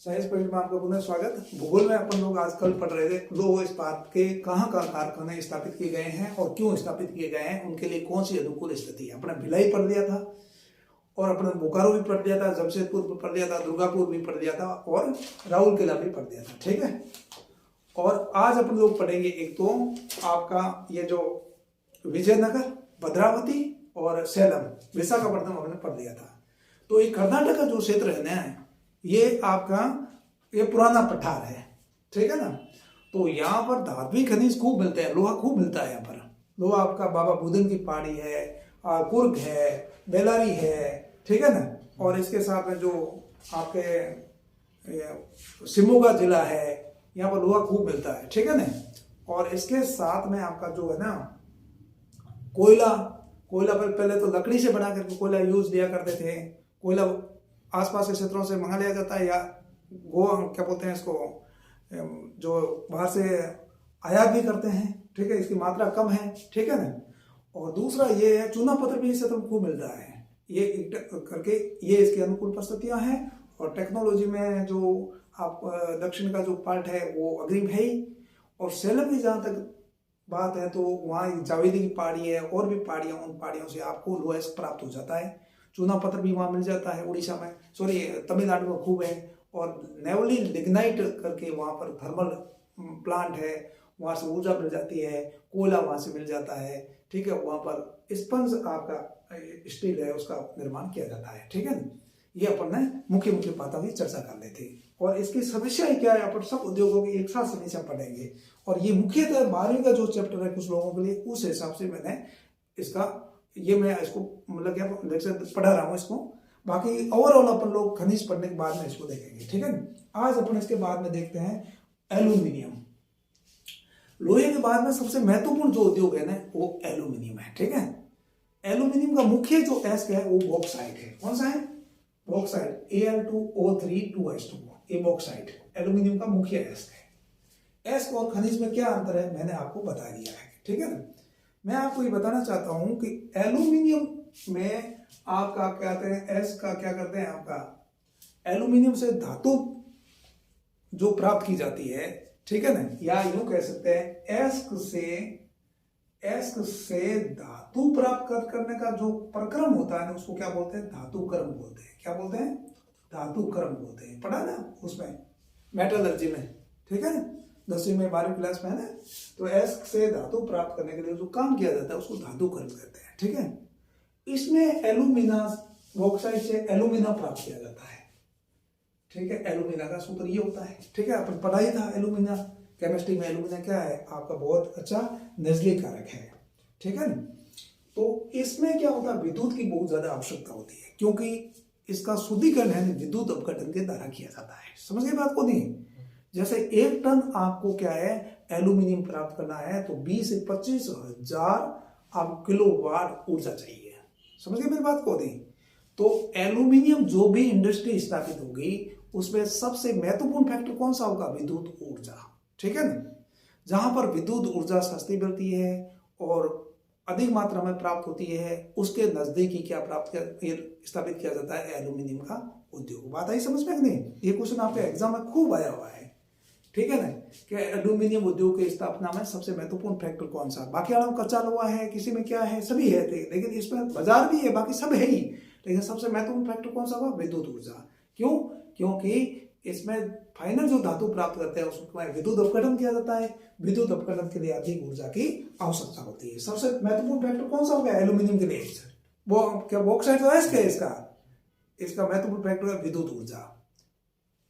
Science point में आपका पुनः स्वागत। भूगोल में अपन लोग आजकल पढ़ रहे थे लौह इस्पात के कहाँ कहाँ कारखाने स्थापित किए गए हैं और क्यों स्थापित किए गए हैं, उनके लिए कौन सी अनुकूल स्थिति है। अपने भिलाई पढ़ लिया था और अपने बोकारो भी पढ़ लिया था, जमशेदपुर भी पढ़ लिया था, दुर्गापुर भी पढ़ लिया था और राउरकेला भी पढ़ लिया था। ठीक है, और आज अपन लोग पढ़ेंगे एक तो आपका ये जो विजयनगर, भद्रावती और सेलम, विशाखापट्टनम हमने पढ़ लिया था। तो ये कर्नाटक का जो क्षेत्र है ना, ये आपका ये पुराना पठार है। ठीक है ना। तो यहाँ पर धात्विक खनिज खूब मिलते हैं, लोहा खूब मिलता है। यहाँ पर लोहा आपका बाबा बुदन की पहाड़ी है, कुर्ग है, बेलारी है। ठीक है ना। और इसके साथ में जो आपके शिमोगा जिला है, यहाँ पर लोहा खूब मिलता है। ठीक है ना। और इसके साथ में आपका जो है ना कोयला पर पहले तो लकड़ी से बना करके कोयला यूज लिया करते थे। कोयला आसपास के क्षेत्रों से मंगा लिया जाता है, या क्या बोलते हैं इसको, जो बाहर से आयात भी करते हैं। ठीक है, इसकी मात्रा कम है। ठीक है ना। और दूसरा ये है चूना पत्थर भी इससे तो खूब मिलता है। ये करके ये इसकी अनुकूल परिस्थितियां हैं। और टेक्नोलॉजी में जो आप दक्षिण का जो पार्ट है वो अग्रिम है ही। और सेलम की जहाँ तक बात है तो वहाँ जावेदी की पहाड़ी है और भी पहाड़ियाँ, उन पहाड़ियों से आपको लोहा प्राप्त हो जाता है। चूना पत्थर भी वहाँ मिल जाता है उड़ीसा में, सॉरी तमिलनाडु में खूब है। और नेवली लिग्नाइट करके वहाँ पर थर्मल प्लांट है, वहाँ से ऊर्जा मिल जाती है, कोयला वहाँ से मिल जाता है। ठीक है, वहाँ पर स्पंज आपका स्टील है, उसका निर्माण किया जाता है। ठीक है ना। ये अपन ने मुख्य बातों की चर्चा कर ली थी। और इसकी समस्या क्या है, अपन सब उद्योगों की एक साथ समस्या पढ़ेंगे। और ये मुख्यतः 12वीं का जो चैप्टर है कुछ लोगों के लिए, उस हिसाब से मैंने मैं इसको मतलब क्या लेक्चर पढ़ा रहा हूँ इसको। बाकी ओवरऑल अपन लोग खनिज पढ़ने के बाद में इसको देखेंगे। ठीक है। आज अपन इसके बाद में देखते हैं एल्यूमिनियम। लोहे के बाद में सबसे महत्वपूर्ण जो उद्योग है ना वो एल्यूमिनियम है। ठीक है। एल्यूमिनियम का मुख्य जो एस्क है वो बॉक्साइट है। कौन सा है? बॉक्साइट, Al2O3 2S2, ये बॉक्साइट एल्यूमिनियम का मुख्य एस्क है। एस्क और खनिज में क्या अंतर है मैंने आपको बता दिया है। ठीक है ना। मैं आपको ये बताना चाहता हूं कि एल्यूमिनियम में आपका क्या कहते हैं, एस का क्या करते हैं, आपका एल्यूमिनियम से धातु जो प्राप्त की जाती है। ठीक है ना, या यूं कह सकते हैं एस्क से धातु प्राप्त करने का जो प्रक्रम होता है ना, उसको क्या बोलते हैं? धातु कर्म बोलते हैं। क्या बोलते हैं? धातु कर्म बोलते हैं। पढ़ा ना उसमें मेटलर्जी में। ठीक है ना, 10वीं में 12वीं क्लास में है ना। तो एस्क से धातु प्राप्त करने के लिए जो काम किया जाता है उसको धातु कर्म कहते हैं। ठीक है। इसमें एल्यूमिना, बॉक्साइट से एल्यूमिना प्राप्त किया जाता है। ठीक है, एल्यूमिना का सूत्र ये होता है। ठीक है, अपन पढ़ा ही था एल्यूमिना केमिस्ट्री में। एल्यूमिना क्या है? आपका बहुत अच्छा नजली कारक है। ठीक है ना। तो इसमें क्या होता है, विद्युत की बहुत ज्यादा आवश्यकता होती है, क्योंकि इसका शुद्धिकरण है विद्युत अपघटन के द्वारा किया जाता है। समझ गए बात को? नहीं, जैसे 1 टन आपको क्या है एल्यूमिनियम प्राप्त करना है तो 20 से 25 हजार आप किलोवाट ऊर्जा चाहिए। समझ गए मेरी बात को? नहीं, तो एल्यूमिनियम जो भी इंडस्ट्री स्थापित होगी उसमें सबसे महत्वपूर्ण फैक्टर कौन सा होगा? विद्युत ऊर्जा। ठीक है ना। जहां पर विद्युत ऊर्जा सस्ती मिलती है और अधिक मात्रा में प्राप्त होती है, उसके नजदीक ही क्या स्थापित किया जाता है? एल्यूमिनियम का उद्योग। बात आई समझ में? नहीं, ये क्वेश्चन आपके एग्जाम में खूब आया हुआ है। ठीक है ना, कि एल्यूमिनियम उद्योग की स्थापना में सबसे महत्वपूर्ण फैक्टर कौन सा? बाकी आराम कच्चा लोहा है, किसी में क्या है, सभी है, लेकिन इसमें बाजार भी है, बाकी सब है ही, लेकिन सबसे महत्वपूर्ण फैक्टर कौन सा होगा? विद्युत ऊर्जा। क्यों? क्योंकि इसमें फाइनल जो धातु प्राप्त करते हैं उसमें विद्युत अपघटन किया जाता है। विद्युत अपघटन के लिए अधिक ऊर्जा की आवश्यकता होती है। सबसे महत्वपूर्ण फैक्टर कौन सा होगा एल्यूमिनियम के लिए? वो क्या बॉक्साइट तो है इसका महत्वपूर्ण फैक्टर है विद्युत ऊर्जा।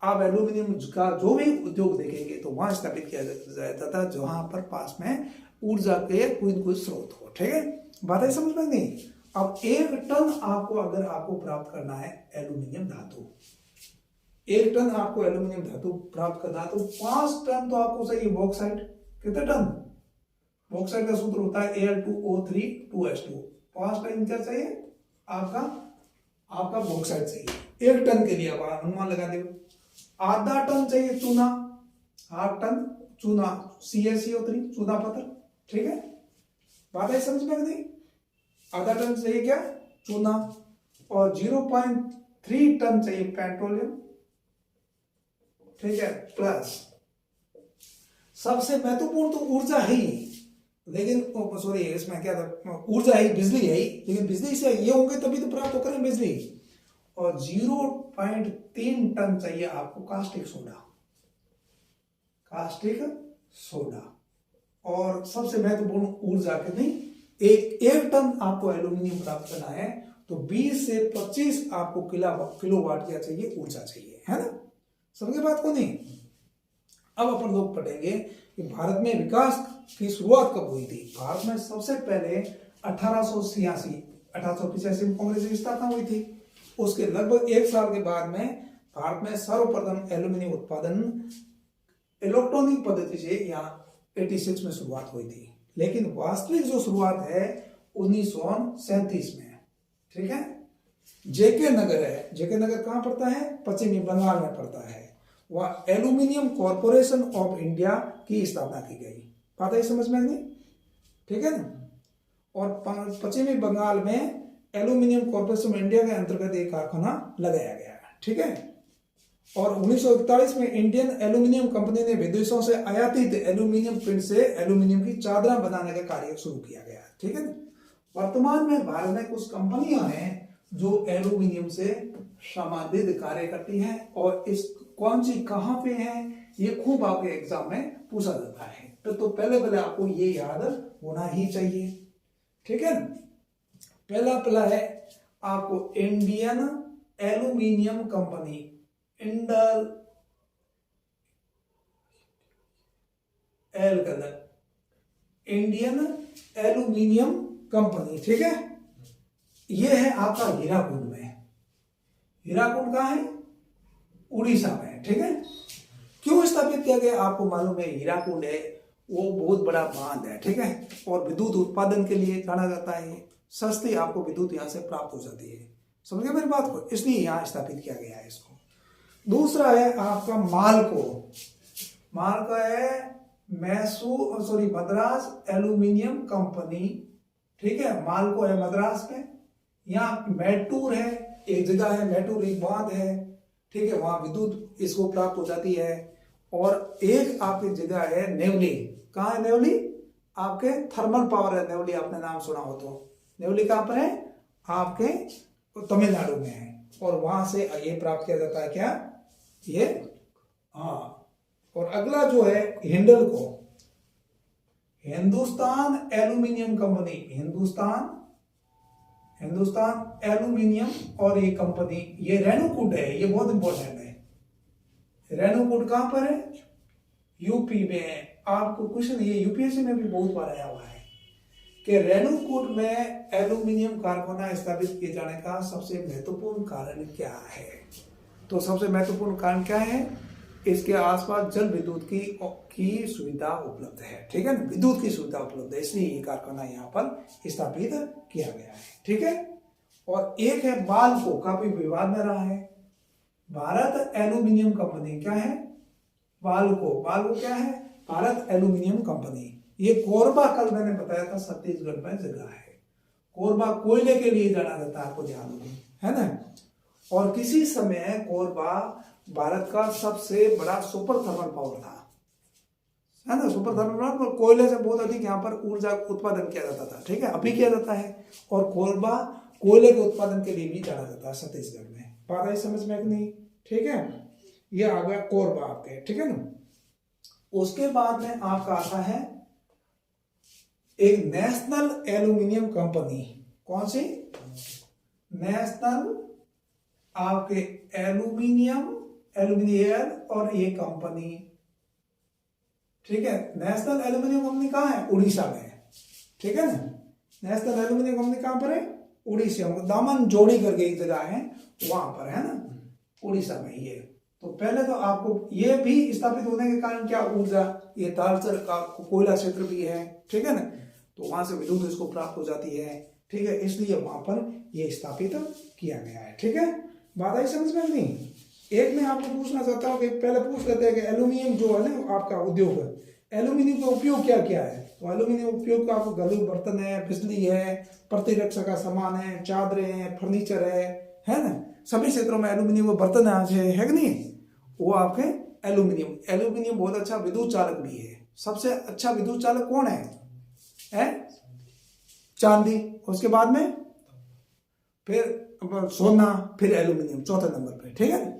आप एल्यूमिनियम का जो भी उद्योग देखेंगे तो वहां स्थापित किया जाता था जहां पर पास में ऊर्जा के कोई स्रोत हो। ठीक है, बात है समझ में? नहीं, अब 1 टन अगर आपको प्राप्त करना है एल्यूमिनियम धातु, 1 टन आपको एल्यूमिनियम धातु प्राप्त करना है तो 5 टन तो आपको चाहिए बॉक्साइट। कितने टन? बॉक्साइट का सूत्र होता है Al2O3 2S2। 5 टन क्या चाहिए? आपका बॉक्साइट चाहिए 1 टन के लिए। आप अनुमान लगा दो, आधा टन चाहिए चूना, हाफ टन चूना CaCO3 चूना पत्थर। ठीक है, बात है समझ में? नहीं, आधा टन चाहिए क्या? चूना। और 0.3 टन चाहिए पेट्रोलियम। ठीक है, प्लस सबसे महत्वपूर्ण तो ऊर्जा है ही, लेकिन सॉरी इसमें क्या था, ऊर्जा है, बिजली है ही, लेकिन बिजली से ये होंगे तभी तो प्राप्त करें बिजली। और 0.3 टन चाहिए आपको कास्टिक सोडा, कास्टिक सोडा। और सबसे महत्वपूर्ण ऊर्जा कितनी, एक टन आपको एल्यूमिनियम प्राप्त करना है तो 20 से 25 आपको किलोवाट क्या चाहिए, ऊर्जा चाहिए, है ना। समझे बात को नहीं। अब अपन लोग पढ़ेंगे कि भारत में विकास की शुरुआत कब हुई थी। भारत में सबसे पहले 1885 में कांग्रेस की स्थापना हुई थी। उसके लगभग 1 साल के बाद में भारत में सर्वप्रथम एल्यूमिनियम उत्पादन इलेक्ट्रॉनिक पद्धति से यहाँ 86 में शुरुआत हुई थी, लेकिन वास्तविक जो शुरुआत है 1937 में, ठीक है। जेके नगर है, जेके नगर कहाँ पड़ता है, पश्चिमी बंगाल में पड़ता है। वह एल्यूमिनियम कॉर्पोरेशन ऑफ इंडिया की स्थापना की गई। बात है समझ में नहीं, ठीक है ना। और पश्चिमी बंगाल में एल्यूमिनियम कॉर्पोरेशन ऑफ इंडिया के अंतर्गत एक कारखाना लगाया गया है, ठीक है। और 1941 में इंडियन एल्यूमिनियम कंपनी ने विदेशों से आयातित एल्यूमिनियम पिंड से एल्यूमिनियम की चादर बनाने का कार्य शुरू किया गया, ठीक है। वर्तमान में भारत में कुछ कंपनियां हैं जो एल्यूमिनियम से संबंधित कार्य करती हैं, और इस कौन सी कहां पे है ये खूब आपके एग्जाम में पूछा जाता है। तो पहले आपको ये याद होना ही चाहिए, ठीक है। पहला है आपको इंडियन एल्यूमिनियम कंपनी, इंडल एल कलर, इंडियन एल्यूमिनियम कंपनी, ठीक है। यह है आपका हीराकुंड में। हीराकुंड कहाँ है, उड़ीसा में, ठीक है। क्यों स्थापित किया गया आपको मालूम है, हीराकुंड है वो बहुत बड़ा बांध है, ठीक है। और विद्युत उत्पादन के लिए जाना जाता है, सस्ती आपको विद्युत यहाँ से प्राप्त हो जाती है। समझे मेरी बात को, इसलिए यहाँ स्थापित किया गया है इसको। दूसरा है आपका मालको, मालको है मद्रास एल्यूमिनियम कंपनी, ठीक है। मालको है मद्रास में। यहाँ मैटूर है, एक जगह है मैटूर, एक बांध है, ठीक है, वहां विद्युत इसको प्राप्त हो जाती है। और एक आपकी जगह है नेवली, कहाँ है नेवली, आपके थर्मल पावर है नेवली, आपने नाम सुना हो तो। नेवली कहाँ पर है, आपके तमिलनाडु में है। और वहां से ये प्राप्त किया जाता है क्या, ये, हाँ। और अगला जो है Hindalco, Hindustan aluminium company, Hindustan aluminium, और ये कंपनी ये रेणुकूट है, ये बहुत इंपॉर्टेंट है। रेणुकूट कहां पर है, यूपी में। आपको क्वेश्चन ये यूपीएससी में भी बहुत बार आया हुआ है कि रेणुकूट में एल्यूमिनियम कारखाना स्थापित किए जाने का सबसे महत्वपूर्ण कारण क्या है। तो सबसे महत्वपूर्ण कारण क्या है, इसके आसपास जल विद्युत की सुविधा उपलब्ध है, ठीक है ना, विद्युत की सुविधा उपलब्ध है, इसलिए ये कारखाना यहाँ पर स्थापित किया गया है, ठीक है। और एक है बाल्को, काफी विवाद में रहा है, भारत एल्यूमिनियम कंपनी, क्या है बाल्को क्या है, भारत एल्यूमिनियम कंपनी। ये कोरबा, कल मैंने बताया था छत्तीसगढ़ में जगह है। कोरबा कोयले के लिए जाना जाता है, आपको ध्यान हो, है ना। और किसी समय कोरबा भारत का सबसे बड़ा सुपर थर्मल पावर था, है ना। सुपर थर्मल पावर, कोयले से बहुत अधिक यहाँ पर ऊर्जा उत्पादन किया जाता था, ठीक है, अभी किया जाता है। और कोरबा कोयले के उत्पादन के लिए भी जाना जाता है छत्तीसगढ़ में। बात आई समझ में कि नहीं, ठीक है। ये आ गया कोरबा आपके, ठीक है ना। उसके बाद में आपका आता है एक नेशनल एल्यूमिनियम कंपनी, कौन सी, नेशनल आपके एल्यूमिनियम और ये कंपनी, ठीक है। नेशनल एल्यूमिनियम कंपनी कहाँ है, उड़ीसा में, ठीक है ना। नेशनल एल्यूमिनियम कंपनी कहाँ पर है, उड़ीसा में, दामन जोड़ी करके एक जगह है वहां पर, है ना, उड़ीसा में ये। तो पहले तो आपको ये भी स्थापित होने के कारण क्या, ऊर्जा, ये तालचर का कोयला क्षेत्र भी है, ठीक है ना, तो वहां से विद्युत इसको प्राप्त हो जाती है, ठीक है, इसलिए वहां पर ये स्थापित किया गया है, ठीक है। बात आई समझ में नहीं। एक मैं आपको पूछना चाहता हूँ कि पहले पूछ लेते हैं कि एल्यूमिनियम जो है ना आपका उद्योग है, एल्यूमिनियम का उपयोग क्या क्या है। तो एल्यूमिनियम उपयोग का आपको घरेलू बर्तन है, बिजली है, प्रतिरक्षा का सामान है, चादरें हैं, फर्नीचर है ना। सभी क्षेत्रों में एल्यूमिनियम के बर्तन है कि नहीं, वो आपके एल्यूमिनियम। एल्यूमिनियम बहुत अच्छा विद्युत चालक भी है। सबसे अच्छा विद्युत चालक कौन है? चांदी। उसके बाद में फिर सोना, फिर एल्यूमिनियम चौथे नंबर पे, ठीक है ना।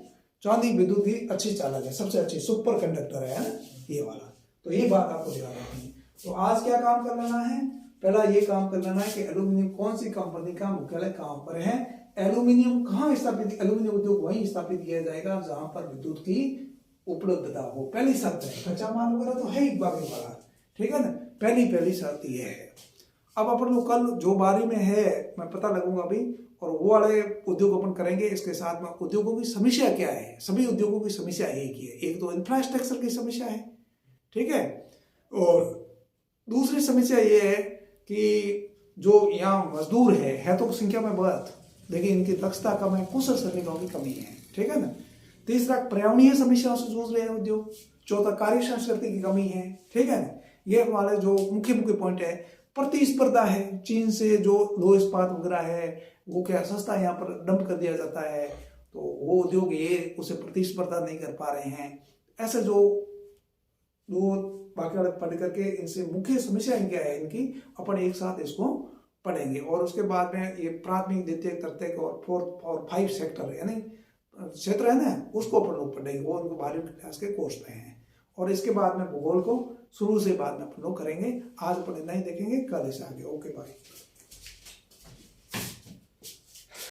चांदी विद्युत की अच्छी चालक है, सबसे अच्छी सुपर कंडक्टर है ना ये वाला। तो ये बात आपको ध्यान रखनी है। तो आज क्या काम कर लेना है? पहला ये काम कर लेना है कि एल्यूमिनियम कौन सी कंपनी का मुख्यालय कहां पर है। एल्यूमिनियम कहां स्थापित, एल्यूमिनियम उद्योग वहीं स्थापित किया जाएगा जहां पर विद्युत की उपलब्धता हो। पहली शर्त है, कच्चा माल वगैरह तो है ही बाकी वाला, ठीक है ना। पहली शर्त ये है। अब अपन लोग कल जो बारी में है मैं पता लगूंगा अभी, और वो वाले उद्योग अपन करेंगे। इसके साथ में उद्योगों की समस्या क्या है? सभी उद्योगों की समस्या एक ही है। एक तो इंफ्रास्ट्रक्चर की समस्या है, ठीक है, और दूसरी समस्या ये है कि जो यहाँ मजदूर है तो संख्या में बहुत, लेकिन इनकी दक्षता कम है, कुशल श्रमिकों की कमी है, ठीक है ना। तीसरा पर्यावरणीय समस्याओं से जूझ रहे हैं उद्योग। चौथा कार्य संस्कृति की कमी है, ठीक है ना। ये हमारे जो मुख्य पॉइंट है। प्रतिस्पर्धा है, चीन से जो लो इस्पात वगैरह है वो क्या सस्ता यहाँ पर डंप कर दिया जाता है, तो वो उद्योग ये उसे प्रतिस्पर्धा नहीं कर पा रहे हैं। ऐसे जो बाकी वाले पढ़ करके इनसे मुख्य समस्या क्या है इनकी, अपन एक साथ इसको पढ़ेंगे। और उसके बाद में ये प्राथमिक, द्वितीयक, तृतीयक और 4 और 5 सेक्टर यानी क्षेत्र है ना, उसको अपन लोग पढ़ेंगे। वो उनको 12वीं क्लास के कोर्स पे हैं। और इसके बाद में भूगोल को शुरू से बाद में अपन लोग करेंगे। आज अपन इतना ही देखेंगे, कल इसे आगे। Okay bye.